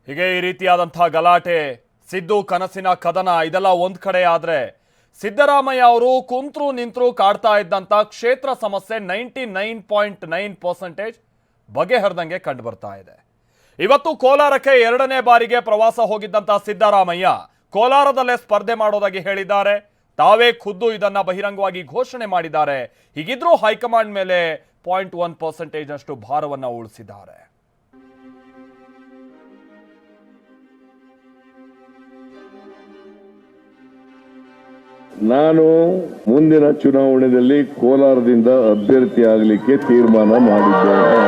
ಹೀಗೆ ಈ ರೀತಿಯಾದಂತಹ ಗಲಾಟೆ, ಸಿದ್ದು ಕನಸಿನ ಕದನ ಇದೆಲ್ಲ ಒಂದ್ ಕಡೆ ಆದ್ರೆ ಸಿದ್ದರಾಮಯ್ಯ ಅವರು ಕುಂತ್ರು ನಿಂತ್ರು ಕಾಡ್ತಾ ಇದ್ದಂತ ಕ್ಷೇತ್ರ ಸಮಸ್ಯೆ 99.9% ಬಗೆಹರಿದಂಗೆ ಕಂಡು ಬರ್ತಾ ಇದೆ. ಇವತ್ತು ಕೋಲಾರಕ್ಕೆ ಎರಡನೇ ಬಾರಿಗೆ ಪ್ರವಾಸ ಹೋಗಿದ್ದಂತ ಸಿದ್ದರಾಮಯ್ಯ ಕೋಲಾರದಲ್ಲೇ ಸ್ಪರ್ಧೆ ಮಾಡೋದಾಗಿ ಹೇಳಿದ್ದಾರೆ. ತಾವೇ ಖುದ್ದು ಇದನ್ನ ಬಹಿರಂಗವಾಗಿ ಘೋಷಣೆ ಮಾಡಿದ್ದಾರೆ. ಹೀಗಿದ್ರೂ ಹೈಕಮಾಂಡ್ ಮೇಲೆ 0.1% ಅಷ್ಟು ಭಾರವನ್ನ ಉಳಿಸಿದ್ದಾರೆ. ನಾನು ಮುಂದಿನ ಚುನಾವಣೆಯಲ್ಲಿ ಕೋಲಾರದಿಂದ ಅಭ್ಯರ್ಥಿ ಆಗಲಿಕ್ಕೆ ತೀರ್ಮಾನ ಮಾಡಿದ್ದೇನೆ.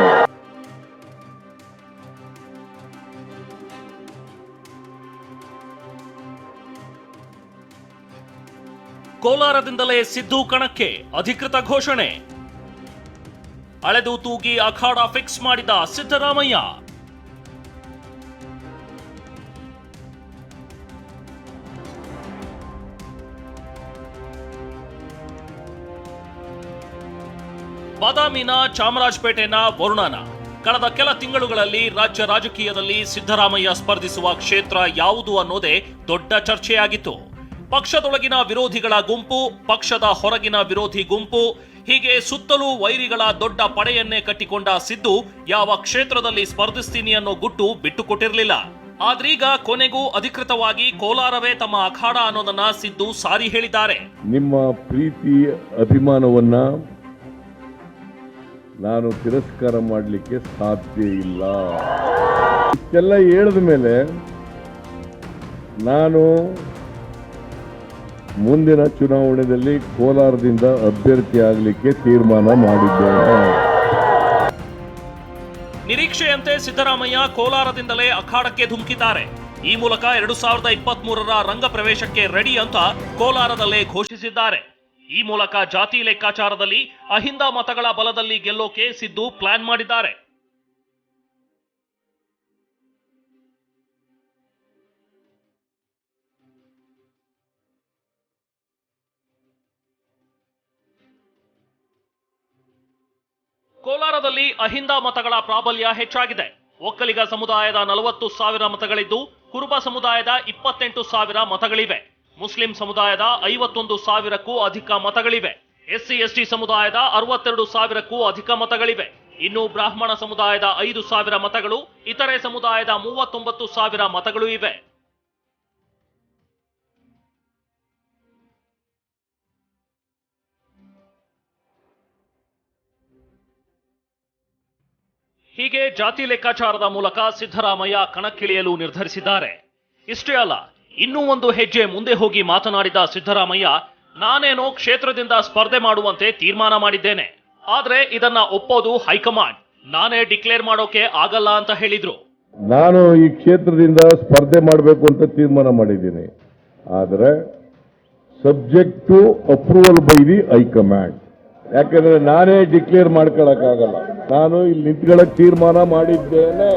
ಕೋಲಾರದಿಂದಲೇ ಸಿದ್ದು ಕಣಕ್ಕೆ ಅಧಿಕೃತ ಘೋಷಣೆ. ಅಳೆದು ತೂಗಿ ಅಖಾಡ ಫಿಕ್ಸ್ ಮಾಡಿದ ಸಿದ್ದರಾಮಯ್ಯ. ಬಾದಾಮಿನ ಚಾಮರಾಜಪೇಟೆನ ವರುಣನ ಕಳೆದ ಕೆಲ ತಿಂಗಳುಗಳಲ್ಲಿ ರಾಜ್ಯ ರಾಜಕೀಯದಲ್ಲಿ ಸಿದ್ದರಾಮಯ್ಯ ಸ್ಪರ್ಧಿಸುವ ಕ್ಷೇತ್ರ ಯಾವುದು ಅನ್ನೋದೇ ದೊಡ್ಡ ಚರ್ಚೆಯಾಗಿತ್ತು. ಪಕ್ಷದೊಳಗಿನ ವಿರೋಧಿಗಳ ಗುಂಪು, ಪಕ್ಷದ ಹೊರಗಿನ ವಿರೋಧಿ ಗುಂಪು, ಹೀಗೆ ಸುತ್ತಲೂ ವೈರಿಗಳ ದೊಡ್ಡ ಪಡೆಯನ್ನೇ ಕಟ್ಟಿಕೊಂಡ ಸಿದ್ದು ಯಾವ ಕ್ಷೇತ್ರದಲ್ಲಿ ಸ್ಪರ್ಧಿಸ್ತೀನಿ ಅನ್ನೋ ಗುಟ್ಟು ಬಿಟ್ಟುಕೊಟ್ಟಿರಲಿಲ್ಲ. ಆದ್ರೀಗ ಕೊನೆಗೂ ಅಧಿಕೃತವಾಗಿ ಕೋಲಾರವೇ ತಮ್ಮ ಅಖಾಡ ಅನ್ನೋದನ್ನ ಸಿದ್ದು ಸಾರಿ ಹೇಳಿದ್ದಾರೆ. ನಿಮ್ಮ ಪ್ರೀತಿ ಅಭಿಮಾನವನ್ನ ನಾನು ತಿರಸ್ಕಾರ ಮಾಡಲಿಕ್ಕೆ ಸಾಧ್ಯ ಇಲ್ಲ. ಇಷ್ಟೆಲ್ಲ ಹೇಳಿದ ಮೇಲೆ ನಾನು ಮುಂದಿನ ಚುನಾವಣೆಯಲ್ಲಿ ಕೋಲಾರದಿಂದ ಅಭ್ಯರ್ಥಿ ಆಗಲಿಕ್ಕೆ ತೀರ್ಮಾನ ಮಾಡಿದ್ದೇನೆ. ನಿರೀಕ್ಷೆಯಂತೆ ಸಿದ್ದರಾಮಯ್ಯ ಕೋಲಾರದಿಂದಲೇ ಅಖಾಡಕ್ಕೆ ಧುಮುಕಿದ್ದಾರೆ. ಈ ಮೂಲಕ 2023ರ ರಂಗ ಪ್ರವೇಶಕ್ಕೆ ರೆಡಿ ಅಂತ ಕೋಲಾರದಲ್ಲೇ ಘೋಷಿಸಿದ್ದಾರೆ. ಈ ಮೂಲಕ ಜಾತಿ ಲೆಕ್ಕಾಚಾರದಲ್ಲಿ ಅಹಿಂದ ಮತಗಳ ಬಲದಲ್ಲಿ ಗೆಲ್ಲೋಕೆ ಸಿದ್ದು ಪ್ಲಾನ್ ಮಾಡಿದ್ದಾರೆ. ಕೋಲಾರದಲ್ಲಿ ಅಹಿಂದ ಮತಗಳ ಪ್ರಾಬಲ್ಯ ಹೆಚ್ಚಾಗಿದೆ. ಒಕ್ಕಲಿಗ ಸಮುದಾಯದ 40,000 ಮತಗಳಿದ್ದು, ಕುರುಬ ಸಮುದಾಯದ 28,000 ಮತಗಳಿವೆ. ಮುಸ್ಲಿಂ ಸಮುದಾಯದ 51,000ಕ್ಕೂ ಅಧಿಕ ಮತಗಳಿವೆ. SC/ST ಸಮುದಾಯದ 62,000ಕ್ಕೂ ಅಧಿಕ ಮತಗಳಿವೆ. ಇನ್ನು ಬ್ರಾಹ್ಮಣ ಸಮುದಾಯದ 5,000 ಮತಗಳು, ಇತರೆ ಸಮುದಾಯದ 39,000 ಮತಗಳು ಇವೆ. ಹೀಗೆ ಜಾತಿ ಲೆಕ್ಕಾಚಾರದ ಮೂಲಕ ಸಿದ್ದರಾಮಯ್ಯ ಕಣಕ್ಕಿಳಿಯಲು ನಿರ್ಧರಿಸಿದ್ದಾರೆ. ಇಷ್ಟೇ ಅಲ್ಲ, ಇನ್ನೂ ಒಂದು ಹೆಜ್ಜೆ ಮುಂದೆ ಹೋಗಿ ಮಾತನಾಡಿದ ಸಿದ್ದರಾಮಯ್ಯ, ನಾನೇನೋ ಕ್ಷೇತ್ರದಿಂದ ಸ್ಪರ್ಧೆ ಮಾಡುವಂತೆ ತೀರ್ಮಾನ ಮಾಡಿದ್ದೇನೆ. ಆದ್ರೆ ಇದನ್ನ ಒಪ್ಪೋದು ಹೈಕಮಾಂಡ್. ನಾನೇ ಡಿಕ್ಲೇರ್ ಮಾಡೋಕೆ ಆಗಲ್ಲ ಅಂತ ಹೇಳಿದ್ರು. ನಾನು ಈ ಕ್ಷೇತ್ರದಿಂದ ಸ್ಪರ್ಧೆ ಮಾಡಬೇಕು ಅಂತ ತೀರ್ಮಾನ ಮಾಡಿದ್ದೀನಿ. ಆದರೆ subject to approval by the high command. ಯಾಕಂದ್ರೆ ನಾನೇ ಡಿಕ್ಲೇರ್ ಮಾಡ್ಕೊಳಕ್ಕಾಗಲ್ಲ. ನಾನು ಇಲ್ಲಿ ನಿಂತ್ಕೊಳ್ಳಕ್ಕೆ ತೀರ್ಮಾನ ಮಾಡಿದ್ದೇನೆ.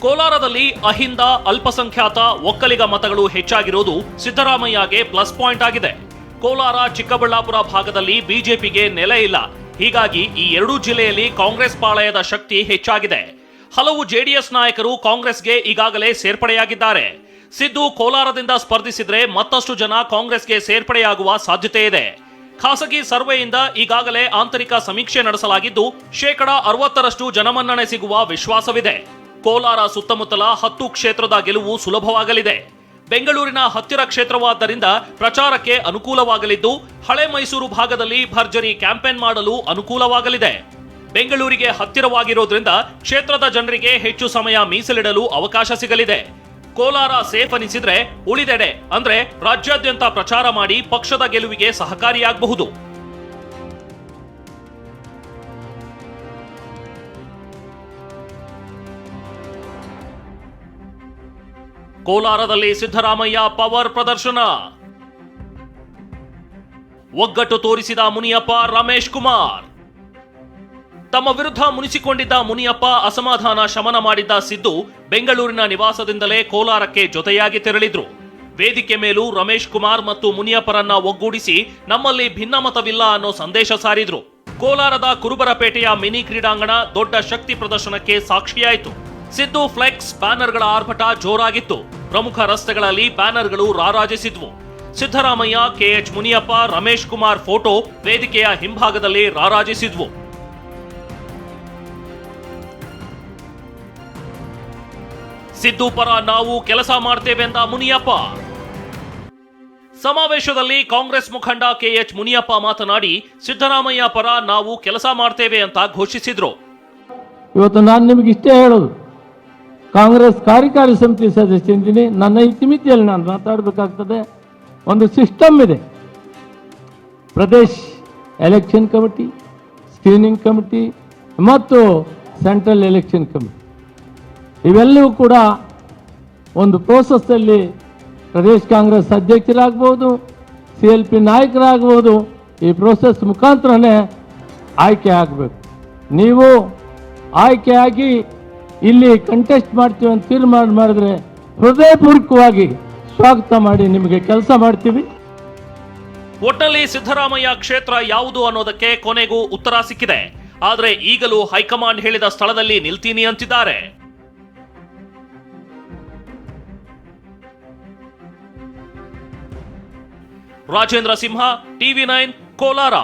ಕೋಲಾರದಲ್ಲಿ ಅಹಿಂದ, ಅಲ್ಪಸಂಖ್ಯಾತ, ಒಕ್ಕಲಿಗ ಮತಗಳು ಹೆಚ್ಚಾಗಿರೋದು ಸಿದ್ದರಾಮಯ್ಯಗೆ ಪ್ಲಸ್ ಪಾಯಿಂಟ್ ಆಗಿದೆ. ಕೋಲಾರ, ಚಿಕ್ಕಬಳ್ಳಾಪುರ ಭಾಗದಲ್ಲಿ ಬಿಜೆಪಿಗೆ ನೆಲೆ ಇಲ್ಲ. ಹೀಗಾಗಿ ಈ ಎರಡೂ ಜಿಲ್ಲೆಯಲ್ಲಿ ಕಾಂಗ್ರೆಸ್ ಪಾಳಯದ ಶಕ್ತಿ ಹೆಚ್ಚಾಗಿದೆ. ಹಲವು ಜೆಡಿಎಸ್ ನಾಯಕರು ಕಾಂಗ್ರೆಸ್ಗೆ ಈಗಾಗಲೇ ಸೇರ್ಪಡೆಯಾಗಿದ್ದಾರೆ. ಸಿದ್ದು ಕೋಲಾರದಿಂದ ಸ್ಪರ್ಧಿಸಿದ್ರೆ ಮತ್ತಷ್ಟು ಜನ ಕಾಂಗ್ರೆಸ್ಗೆ ಸೇರ್ಪಡೆಯಾಗುವ ಸಾಧ್ಯತೆ ಇದೆ. ಖಾಸಗಿ ಸರ್ವೆಯಿಂದ ಈಗಾಗಲೇ ಆಂತರಿಕ ಸಮೀಕ್ಷೆ ನಡೆಸಲಾಗಿದ್ದು 60% ಜನಮನ್ನಣೆ ಸಿಗುವ ವಿಶ್ವಾಸವಿದೆ. ಕೋಲಾರ ಸುತ್ತಮುತ್ತಲ 10 ಕ್ಷೇತ್ರದ ಗೆಲುವು ಸುಲಭವಾಗಲಿದೆ. ಬೆಂಗಳೂರಿನ ಹತ್ತಿರ ಕ್ಷೇತ್ರವಾದ್ದರಿಂದ ಪ್ರಚಾರಕ್ಕೆ ಅನುಕೂಲವಾಗಲಿದ್ದು, ಹಳೆ ಮೈಸೂರು ಭಾಗದಲ್ಲಿ ಭರ್ಜರಿ ಕ್ಯಾಂಪೇನ್ ಮಾಡಲು ಅನುಕೂಲವಾಗಲಿದೆ. ಬೆಂಗಳೂರಿಗೆ ಹತ್ತಿರವಾಗಿರೋದ್ರಿಂದ ಕ್ಷೇತ್ರದ ಜನರಿಗೆ ಹೆಚ್ಚು ಸಮಯ ಮೀಸಲಿಡಲು ಅವಕಾಶ ಸಿಗಲಿದೆ. ಕೋಲಾರ ಸೇಫ್ ಅನಿಸಿದ್ರೆ ಉಳಿದೆಡೆ ಅಂದ್ರೆ ರಾಜ್ಯಾದ್ಯಂತ ಪ್ರಚಾರ ಮಾಡಿ ಪಕ್ಷದ ಗೆಲುವಿಗೆ ಸಹಕಾರಿಯಾಗಬಹುದು. ಕೋಲಾರದಲ್ಲಿ ಸಿದ್ದರಾಮಯ್ಯ ಪವರ್ ಪ್ರದರ್ಶನ. ಒಗ್ಗಟ್ಟು ತೋರಿಸಿದ ಮುನಿಯಪ್ಪ, ರಮೇಶ್ ಕುಮಾರ್. ತಮ್ಮ ವಿರುದ್ಧ ಮುನಿಸಿಕೊಂಡಿದ್ದ ಮುನಿಯಪ್ಪ ಅಸಮಾಧಾನ ಶಮನ ಮಾಡಿದ್ದ ಸಿದ್ದು ಬೆಂಗಳೂರಿನ ನಿವಾಸದಿಂದಲೇ ಕೋಲಾರಕ್ಕೆ ಜೊತೆಯಾಗಿ ತೆರಳಿದ್ರು. ವೇದಿಕೆ ಮೇಲೂ ರಮೇಶ್ ಕುಮಾರ್ ಮತ್ತು ಮುನಿಯಪ್ಪರನ್ನ ಒಗ್ಗೂಡಿಸಿ ನಮ್ಮಲ್ಲಿ ಭಿನ್ನಮತವಿಲ್ಲ ಅನ್ನೋ ಸಂದೇಶ ಸಾರಿದ್ರು. ಕೋಲಾರದ ಕುರುಬರಪೇಟೆಯ ಮಿನಿ ಕ್ರೀಡಾಂಗಣ ದೊಡ್ಡ ಶಕ್ತಿ ಪ್ರದರ್ಶನಕ್ಕೆ ಸಾಕ್ಷಿಯಾಯಿತು. ಸಿದ್ದು ಫ್ಲೆಕ್ಸ್ ಬ್ಯಾನರ್ಗಳ ಆರ್ಭಟ ಜೋರಾಗಿತ್ತು. ಪ್ರಮುಖ ರಸ್ತೆಗಳಲ್ಲಿ ಬ್ಯಾನರ್ಗಳು ರಾರಾಜಿಸಿದ್ವು. ಸಿದ್ದರಾಮಯ್ಯ, ಕೆಎಚ್ ಮುನಿಯಪ್ಪ, ರಮೇಶ್ ಕುಮಾರ್ ಫೋಟೋ ವೇದಿಕೆಯ ಹಿಂಭಾಗದಲ್ಲಿ ರಾರಾಜಿಸಿದ್ವು. ಸಿದ್ದು ಪರ ನಾವು ಕೆಲಸ ಮಾಡ್ತೇವೆ ಎಂದ ಮುನಿಯಪ್ಪ. ಸಮಾವೇಶದಲ್ಲಿ ಕಾಂಗ್ರೆಸ್ ಮುಖಂಡ ಕೆಎಚ್ ಮುನಿಯಪ್ಪ ಮಾತನಾಡಿ ಸಿದ್ದರಾಮಯ್ಯ ಪರ ನಾವು ಕೆಲಸ ಮಾಡ್ತೇವೆ ಅಂತ ಘೋಷಿಸಿದ್ರು. ಇವತ್ತು ನಾನು ನಿಮಗೆ ಇಷ್ಟೇ ಹೇಳೋದು, ಕಾಂಗ್ರೆಸ್ ಕಾರ್ಯಕಾರಿ ಸಮಿತಿ ಸದಸ್ಯ ಇದ್ದೀನಿ. ನನ್ನ ಇತಿಮಿತಿಯಲ್ಲಿ ನಾನು ಮಾತಾಡಬೇಕಾಗ್ತದೆ. ಒಂದು ಸಿಸ್ಟಮ್ ಇದೆ. Pradesh election committee, screening committee ಮತ್ತು ಸೆಂಟ್ರಲ್ ಎಲೆಕ್ಷನ್ ಕಮಿಟಿ ಇವೆಲ್ಲವೂ ಕೂಡ ಒಂದು ಪ್ರೋಸೆಸ್ಸಲ್ಲಿ ಪ್ರದೇಶ್ ಕಾಂಗ್ರೆಸ್ ಅಧ್ಯಕ್ಷರಾಗ್ಬೋದು, CLP ನಾಯಕರಾಗ್ಬೋದು. ಈ ಪ್ರೋಸೆಸ್ ಮುಖಾಂತರನೇ ಆಯ್ಕೆ ಆಗಬೇಕು. ನೀವು ಆಯ್ಕೆಯಾಗಿ ಇಲ್ಲಿ ಕಂಟೆಸ್ಟ್ ಮಾಡ್ತೀವಿ ಅಂತ ತೀರ್ಮಾನ ಮಾಡಿದ್ರೆ ಹೃದಯಪೂರ್ವಕವಾಗಿ ಸ್ವಾಗತ ಮಾಡಿ ನಿಮಗೆ ಕೆಲಸ ಮಾಡ್ತೀವಿ. ಒಟ್ಟಲ್ಲಿ ಸಿದ್ದರಾಮಯ್ಯ ಕ್ಷೇತ್ರ ಯಾವುದು ಅನ್ನೋದಕ್ಕೆ ಕೊನೆಗೂ ಉತ್ತರ ಸಿಕ್ಕಿದೆ. ಆದ್ರೆ ಈಗಲೂ ಹೈಕಮಾಂಡ್ ಹೇಳಿದ ಸ್ಥಳದಲ್ಲಿ ನಿಲ್ತೀನಿ ಅಂತಿದ್ದಾರೆ. ರಾಜೇಂದ್ರ ಸಿಂಹ, TV9, ಕೋಲಾರ.